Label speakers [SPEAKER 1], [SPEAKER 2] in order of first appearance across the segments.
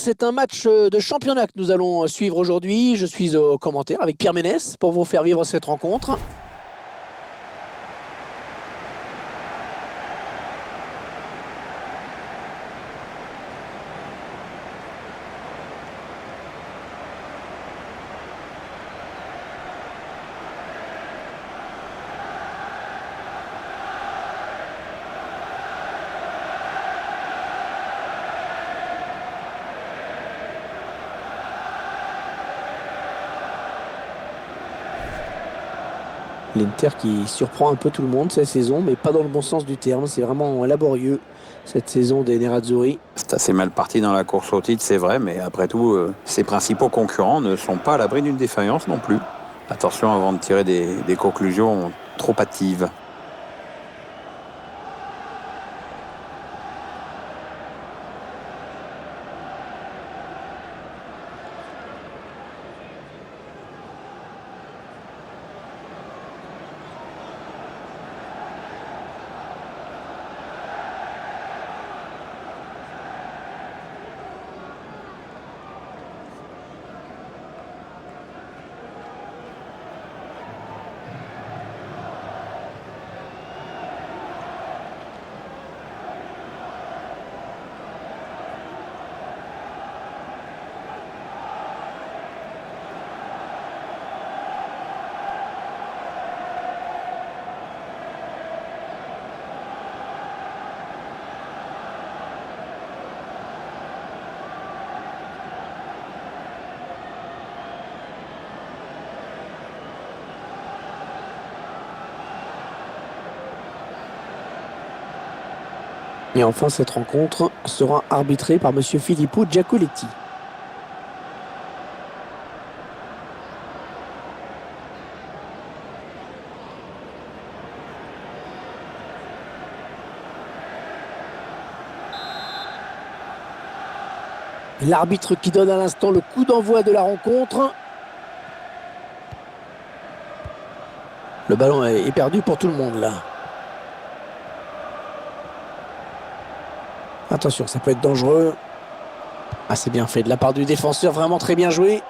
[SPEAKER 1] c'est un match de championnat que nous allons suivre aujourd'hui. Je suis au commentaire avec Pierre Ménès pour vous faire vivre cette rencontre. L'Inter qui surprend un peu tout le monde cette saison, mais pas dans le bon sens du terme. C'est vraiment laborieux cette saison des Nerazzurri.
[SPEAKER 2] C'est assez mal parti dans la course au titre, c'est vrai, mais après tout, ses principaux concurrents ne sont pas à l'abri d'une défaillance non plus. Attention avant de tirer des conclusions trop hâtives.
[SPEAKER 1] Et enfin, cette rencontre sera arbitrée par Monsieur Filippo Giacoletti. L'arbitre qui donne à l'instant le coup d'envoi de la rencontre. Le ballon est perdu pour tout le monde là. Attention, ça peut être dangereux. Ah, c'est bien fait de la part du défenseur, vraiment très bien joué.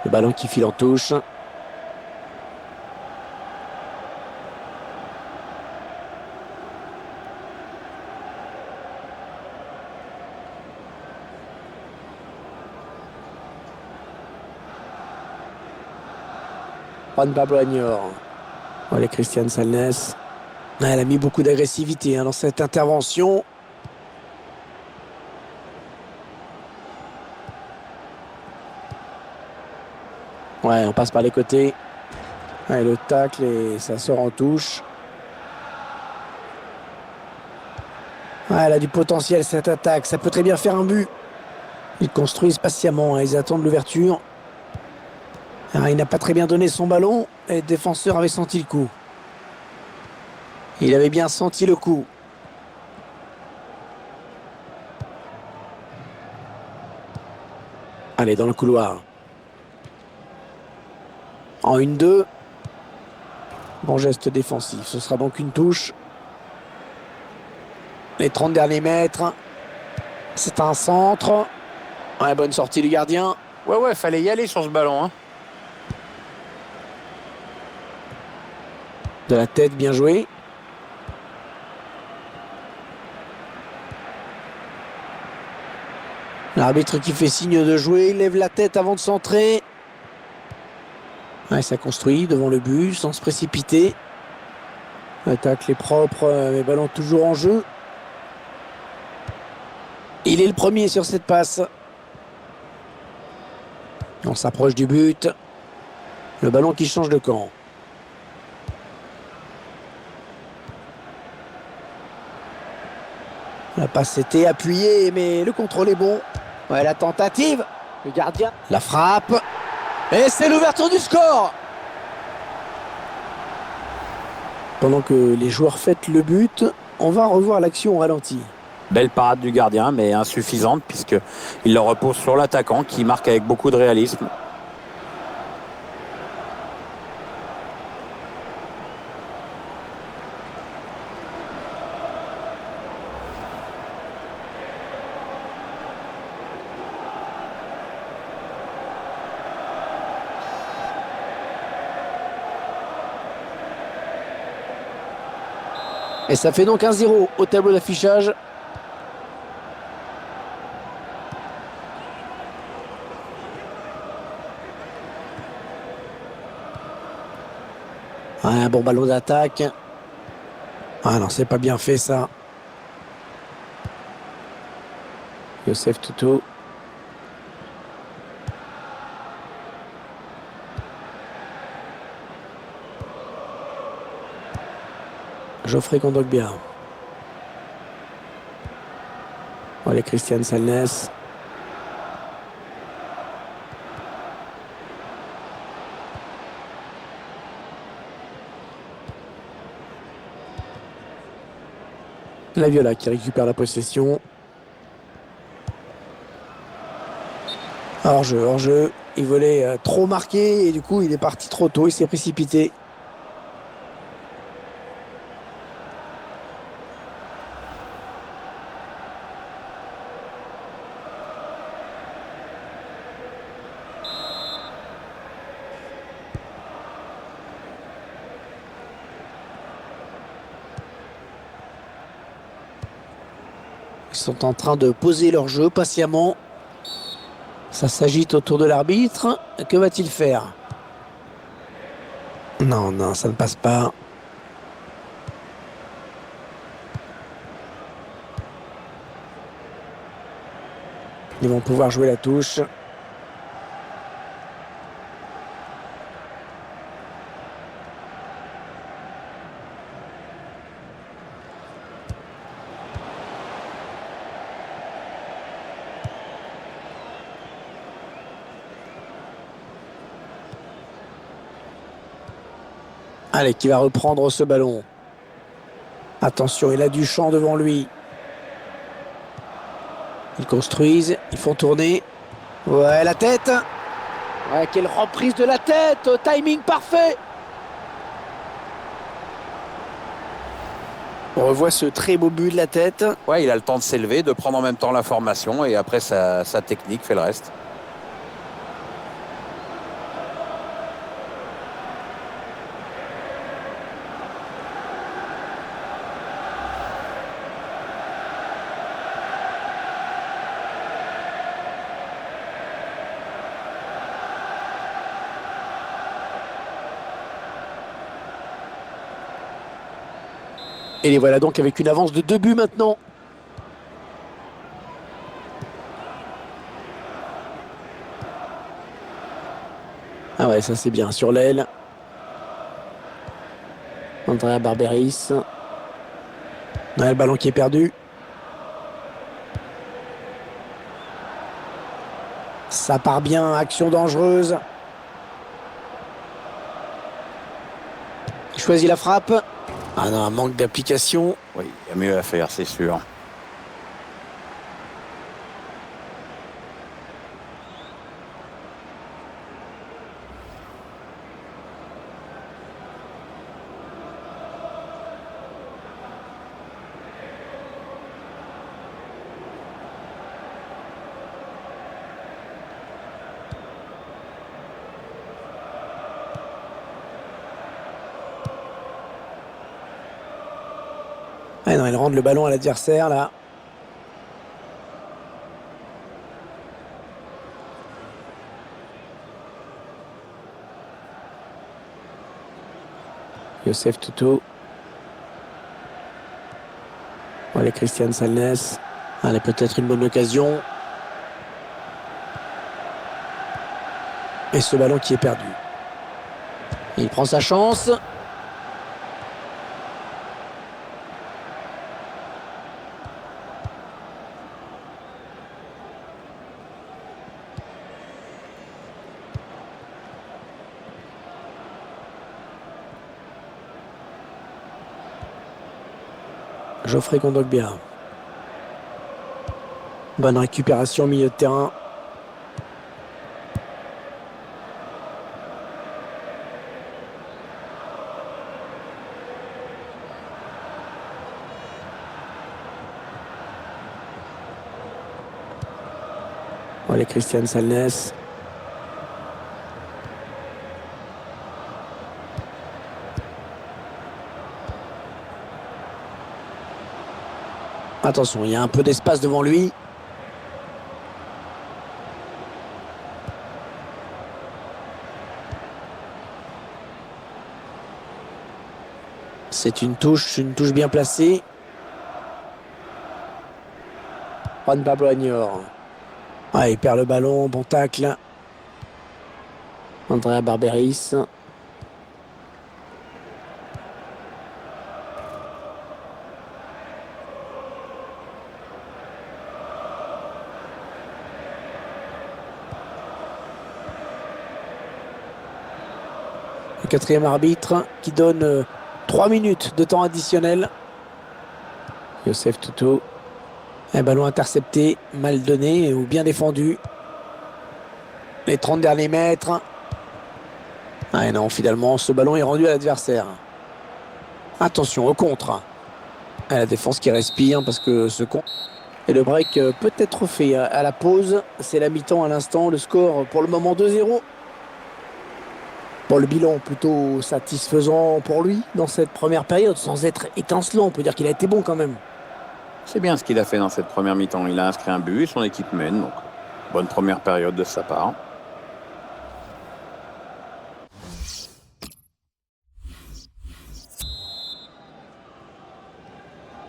[SPEAKER 1] Le ballon qui file en touche. Juan Pablo Agnor. Voilà, Christian Salnes. Ah, elle a mis beaucoup d'agressivité dans cette intervention. Ouais, on passe par les côtés. Ouais, le tacle et ça sort en touche. Ouais, elle a du potentiel cette attaque. Ça peut très bien faire un but. Ils construisent patiemment. Ils attendent l'ouverture. Ah, il n'a pas très bien donné son ballon. Et le défenseur avait senti le coup. Il avait bien senti le coup. Allez, dans le couloir. En 1-2. Bon geste défensif. Ce sera donc une touche. Les 30 derniers mètres. C'est un centre. Ouais, bonne sortie du gardien.
[SPEAKER 2] Ouais, fallait y aller sur ce ballon, hein.
[SPEAKER 1] De la tête, bien joué. L'arbitre qui fait signe de jouer. Il lève la tête avant de centrer. Ouais, ça construit devant le but sans se précipiter. L'attaque est propre, mais ballon toujours en jeu. Il est le premier sur cette passe. On s'approche du but. Le ballon qui change de camp. La passe était appuyée, mais le contrôle est bon. Ouais, la tentative. Le gardien. La frappe. Et c'est l'ouverture du score. Pendant que les joueurs fêtent le but, on va revoir l'action au ralenti.
[SPEAKER 2] Belle parade du gardien, mais insuffisante puisqu'il le repose sur l'attaquant qui marque avec beaucoup de réalisme.
[SPEAKER 1] Et ça fait donc 1-0 au tableau d'affichage. Un bon ballon d'attaque. Ah non, c'est pas bien fait ça. Youssef Toutou. Geoffrey Kondogbia. Allez, Christian Salnes. La Viola qui récupère la possession. Hors-jeu, hors-jeu. Il voulait trop marquer et du coup il est parti trop tôt, il s'est précipité. Ils sont en train de poser leur jeu patiemment. Ça s'agite autour de l'arbitre. Que va-t-il faire? Non, non, ça ne passe pas. Ils vont pouvoir jouer la touche. Allez, qui va reprendre ce ballon? Attention, il a du champ devant lui. Ils construisent, ils font tourner. Ouais, la tête. Ouais, quelle reprise de la tête. Timing parfait. On revoit ce très beau but de la tête.
[SPEAKER 2] Ouais, il a le temps de s'élever, de prendre en même temps la formation et après sa technique fait le reste.
[SPEAKER 1] Et les voilà donc avec une avance de 2 buts maintenant. Ah ouais, ça c'est bien sur l'aile. Andrea Barberis. Ouais, le ballon qui est perdu. Ça part bien, action dangereuse. Il choisit la frappe. Ah non, un manque d'application.
[SPEAKER 2] Oui, il y a mieux à faire, c'est sûr.
[SPEAKER 1] Ah non, il rend le ballon à l'adversaire là. Youssef Toutou. Allez, Christian Salnes. Allez, peut-être une bonne occasion. Et ce ballon qui est perdu. Il prend sa chance. Geoffrey Kondogbia. Bonne récupération au milieu de terrain. Allez, Christian Salnes. Attention, il y a un peu d'espace devant lui. C'est une touche bien placée. Juan Pablo Añor. Ah, il perd le ballon, bon tacle. Andrea Barberis. Le quatrième arbitre qui donne 3 minutes de temps additionnel. Youssef Toutou. Un ballon intercepté, mal donné ou bien défendu. Les 30 derniers mètres. Ah non, finalement, ce ballon est rendu à l'adversaire. Attention, au contre. À la défense qui respire parce que ce con... Et le break peut être fait à la pause. C'est la mi-temps à l'instant. Le score pour le moment 2-0. Bon, le bilan plutôt satisfaisant pour lui dans cette première période, sans être étincelant. On peut dire qu'il a été bon quand même.
[SPEAKER 2] C'est bien ce qu'il a fait dans cette première mi-temps. Il a inscrit un but et son équipe mène. Donc, bonne première période de sa part.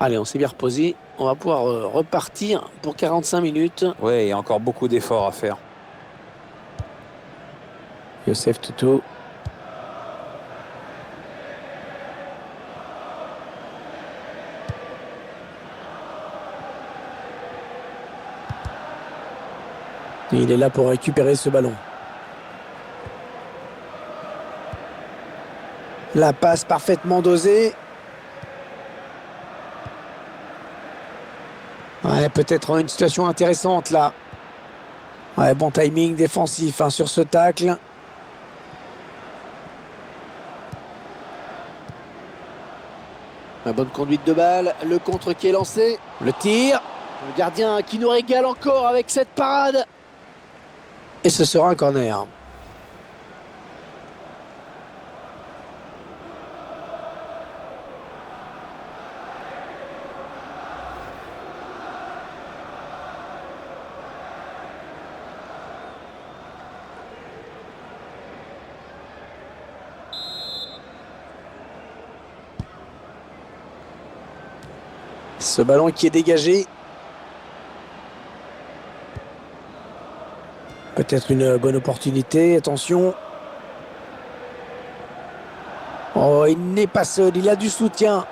[SPEAKER 1] Allez, on s'est bien reposé. On va pouvoir repartir pour 45 minutes.
[SPEAKER 2] Ouais, il y a encore beaucoup d'efforts à faire.
[SPEAKER 1] Youssef Toutou. Il est là pour récupérer ce ballon. La passe parfaitement dosée. Ouais, peut-être une situation intéressante là. Ouais, bon timing défensif sur ce tacle. La bonne conduite de balle. Le contre qui est lancé. Le tir. Le gardien qui nous régale encore avec cette parade. Et ce sera un corner. Ce ballon qui est dégagé. Peut-être une bonne opportunité. Attention. Oh, il n'est pas seul. Il a du soutien.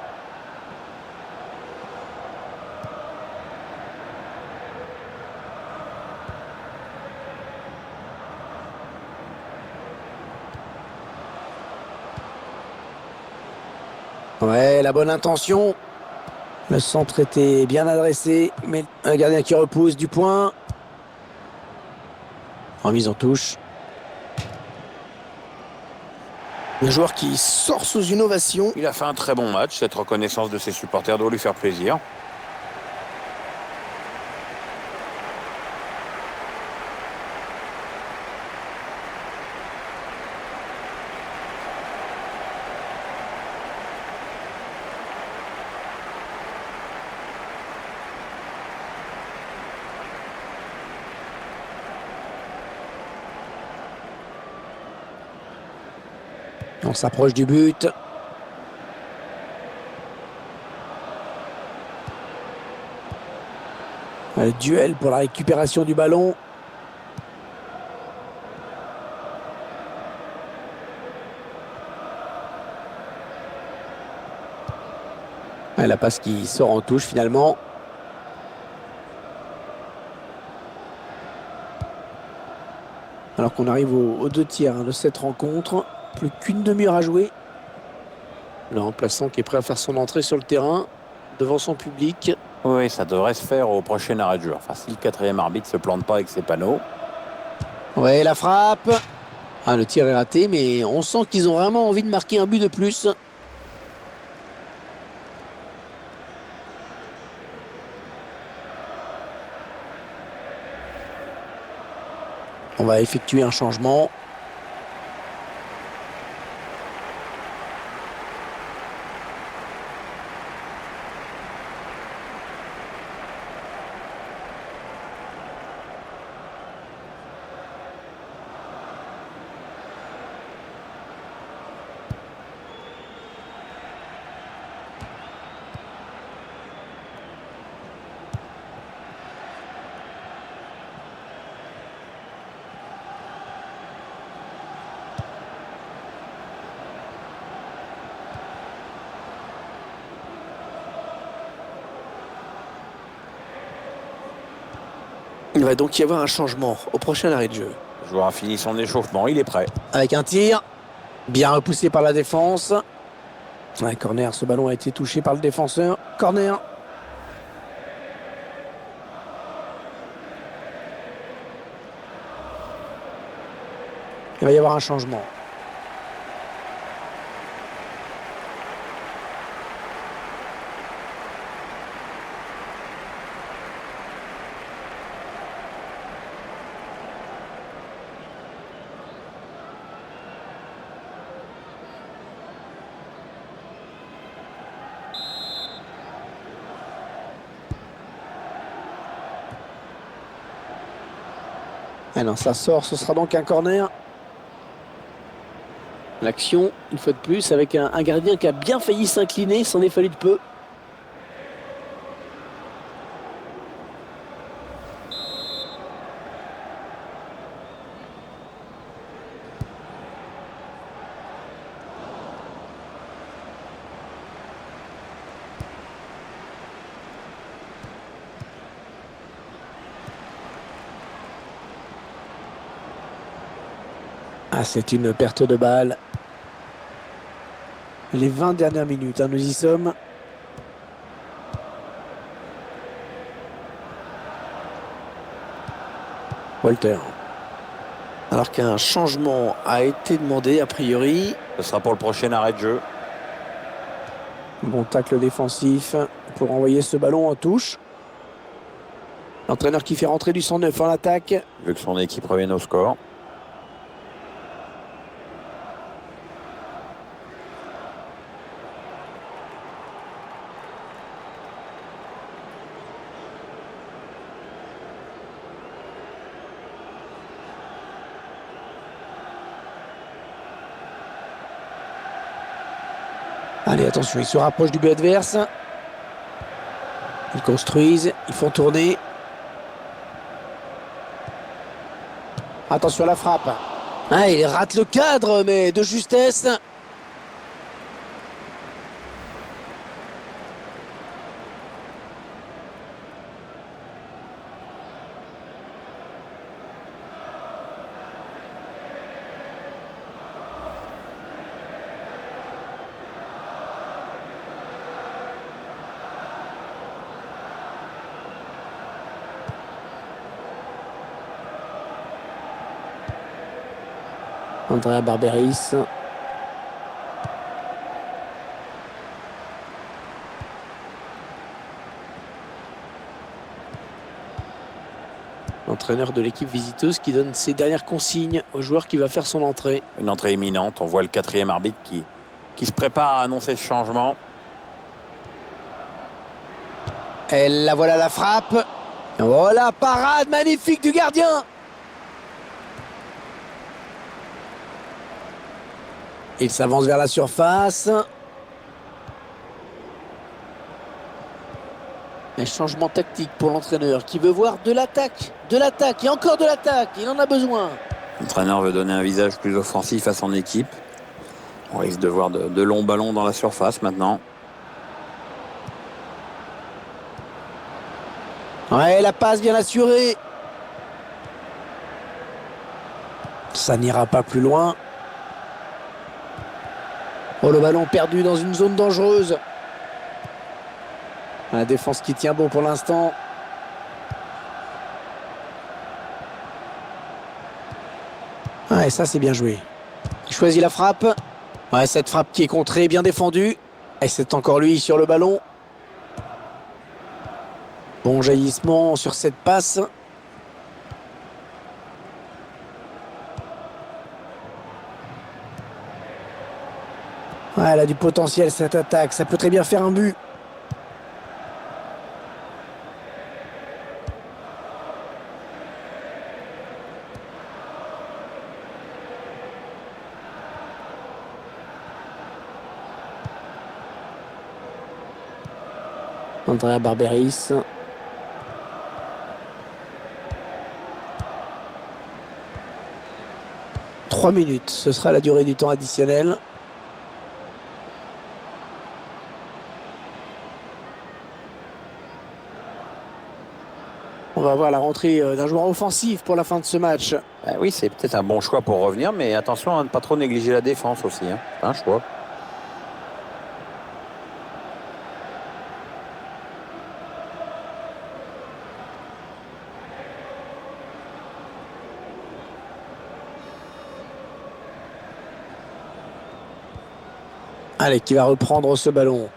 [SPEAKER 1] Ouais, la bonne intention. Le centre était bien adressé, mais un gardien qui repousse du point. Remise en touche. Un joueur qui sort sous une ovation.
[SPEAKER 2] Il a fait un très bon match. Cette reconnaissance de ses supporters doit lui faire plaisir.
[SPEAKER 1] On s'approche du but. Le duel pour la récupération du ballon. Ouais, la passe qui sort en touche finalement. Alors qu'on arrive aux 2 tiers de cette rencontre. Plus qu'une demi-heure à jouer. Le remplaçant qui est prêt à faire son entrée sur le terrain devant son public.
[SPEAKER 2] Oui, ça devrait se faire au prochain arrêt de jeu. Enfin, si le quatrième arbitre ne se plante pas avec ses panneaux.
[SPEAKER 1] Ouais, la frappe. Ah, le tir est raté, mais on sent qu'ils ont vraiment envie de marquer un but de plus. On va effectuer un changement. va donc y avoir un changement au prochain arrêt de jeu.
[SPEAKER 2] Le joueur a fini son échauffement, il est prêt.
[SPEAKER 1] Avec un tir, bien repoussé par la défense. Ouais, corner, ce ballon a été touché par le défenseur. Corner. Il va y avoir un changement. Ah non, ça sort, ce sera donc un corner. L'action, une fois de plus, avec un gardien qui a bien failli s'incliner, s'en est fallu de peu. Ah, c'est une perte de balle. Les 20 dernières minutes, hein, nous y sommes. Walter. Alors qu'un changement a été demandé, a priori.
[SPEAKER 2] Ce sera pour le prochain arrêt de jeu.
[SPEAKER 1] Bon tacle défensif pour envoyer ce ballon en touche. L'entraîneur qui fait rentrer du 109 en attaque.
[SPEAKER 2] Vu que son équipe revienne au score.
[SPEAKER 1] Allez, attention, ils se rapprochent du but adverse. Ils construisent, ils font tourner. Attention à la frappe. Ah, il rate le cadre, mais de justesse. Andrea Barberis. L'entraîneur de l'équipe visiteuse qui donne ses dernières consignes au joueur qui va faire son entrée.
[SPEAKER 2] Une entrée imminente. On voit le quatrième arbitre qui se prépare à annoncer ce changement.
[SPEAKER 1] Et la voilà la frappe. Voilà, parade magnifique du gardien. Il s'avance vers la surface. Un changement tactique pour l'entraîneur qui veut voir de l'attaque et encore de l'attaque. Il en a besoin.
[SPEAKER 2] L'entraîneur veut donner un visage plus offensif à son équipe. On risque de voir de longs ballons dans la surface maintenant.
[SPEAKER 1] Ouais, la passe bien assurée. Ça n'ira pas plus loin. Oh, le ballon perdu dans une zone dangereuse. La défense qui tient bon pour l'instant. Ouais, ça c'est bien joué. Il choisit la frappe. Ouais, cette frappe qui est contrée, bien défendue. Et c'est encore lui sur le ballon. Bon jaillissement sur cette passe. Ouais, elle a du potentiel cette attaque. Ça peut très bien faire un but. Andrea Barberis. « 3 minutes, ce sera la durée du temps additionnel. On va voir la rentrée d'un joueur offensif pour la fin de ce match.
[SPEAKER 2] Oui, c'est peut-être un bon choix pour revenir, mais attention à ne pas trop négliger la défense aussi. Hein. C'est un choix.
[SPEAKER 1] Allez, qui va reprendre ce ballon.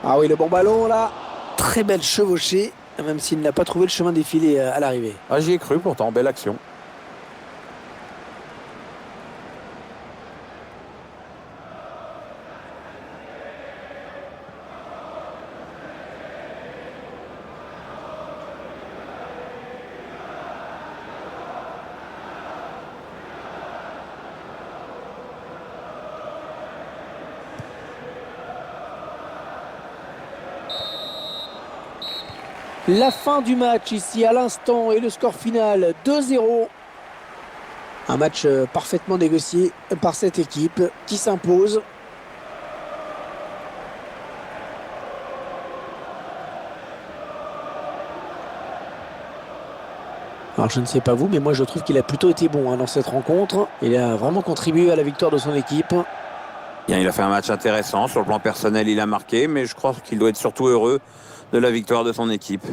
[SPEAKER 1] Ah oui, le bon ballon là. Très belle chevauchée, même s'il n'a pas trouvé le chemin défilé à l'arrivée.
[SPEAKER 2] Ah, j'y ai cru pourtant, belle action.
[SPEAKER 1] La fin du match ici à l'instant et le score final 2-0. Un match parfaitement négocié par cette équipe qui s'impose. Alors je ne sais pas vous, mais moi je trouve qu'il a plutôt été bon dans cette rencontre. Il a vraiment contribué à la victoire de son équipe.
[SPEAKER 2] Bien, il a fait un match intéressant. Sur le plan personnel, il a marqué, mais je crois qu'il doit être surtout heureux de la victoire de son équipe.